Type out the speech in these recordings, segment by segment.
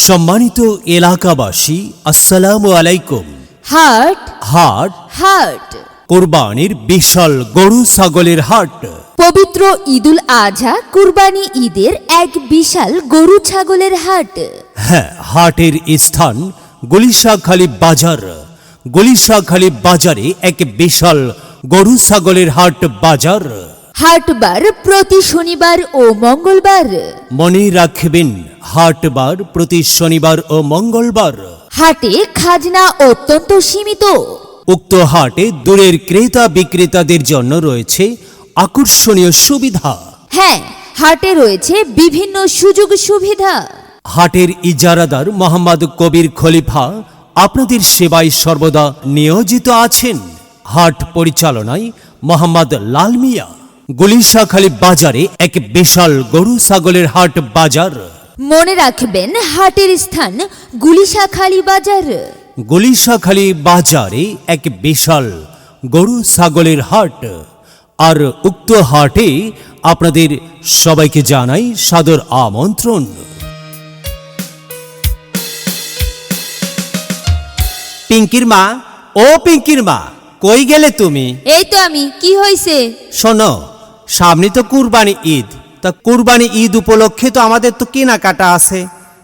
সম্মানিত এলাকাবাসী, আসসালামু আলাইকুম। হাট হাট হাট কোরবানির বিশাল গরু ছাগলের হাট। পবিত্র ঈদুল আজহা কুরবানি ঈদের এক বিশাল গরু ছাগলের হাট। হ্যাঁ, হাটের স্থান গুলিশাখালী বাজার। গুলিশাখালী বাজারে এক বিশাল গরু ছাগলের হাট বাজার। হাটবার প্রতি শনিবার ও মঙ্গলবার। মনে রাখবেন, হাটবার প্রতি শনিবার ও মঙ্গলবার। হাটে খাজনা অত্যন্ত সীমিত। উক্ত হাটে দূরের ক্রেতা বিক্রেতাদের জন্য রয়েছে আকর্ষণীয় সুবিধা। হ্যাঁ, হাটে রয়েছে বিভিন্ন সুযোগ সুবিধা। হাটের ইজারাদার মোহাম্মদ কবির খলিফা আপনাদের সেবায় সর্বদা নিয়োজিত আছেন। হাট পরিচালনায় মোহাম্মদ লাল মিয়া। গুলিশাখালী বাজারে এক বিশাল গরু ছাগলের হাট বাজার। মনে রাখবেন, হাটের স্থান গুলিশাখালী বাজার। গুলিশাখালী বাজারে এক বিশাল গরু ছাগলের হাট। আর উক্ত হাটে আপনাদের সবাইকে জানাই সাদর আমন্ত্রণ। পিঙ্কির মা, ও পিঙ্কির মা, কই গেলে তুমি? এই তো আমি। কি হয়েছে? শোনো, সামনে তো কুরবানি ঈদ। তা কুরবানি ঈদ উপলক্ষে তো আমাদের তো কেনাকাটা আছে।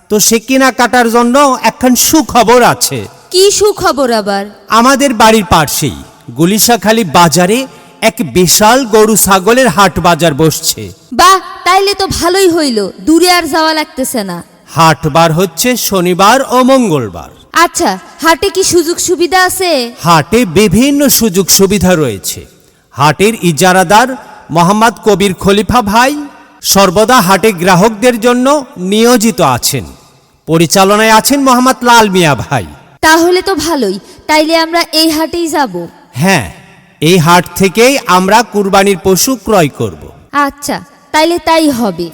তো সে কেনাকাটার জন্য একখান সুখবর আছে। কি সুখবর আবার? আমাদের বাড়ির পাশেই গুলিশাখালী বাজারে এক বিশাল গরু ছাগলের হাট বাজার বসছে। বাহ, তাইলে তো ভালোই হইল, দূরে আর যাওয়া লাগতেছে না। হাটবার হচ্ছে শনিবার ও মঙ্গলবার। আচ্ছা, হাটে কি সুযোগ সুবিধা আছে? হাটে বিভিন্ন সুযোগ সুবিধা রয়েছে। হাটের ইজারাদার মোহাম্মদ কবির খলিফা ভাই সর্বদা হাটে গ্রাহকদের জন্য নিয়োজিত আছেন। পরিচালনায় আছেন মোহাম্মদ লাল মিয়া ভাই। তাহলে তো ভালোই, তাইলে আমরা এই হাটেই যাব। হ্যাঁ, এই হাট থেকেই আমরা কুরবানির পশু ক্রয় করব। আচ্ছা, তাইলে তাই হবে।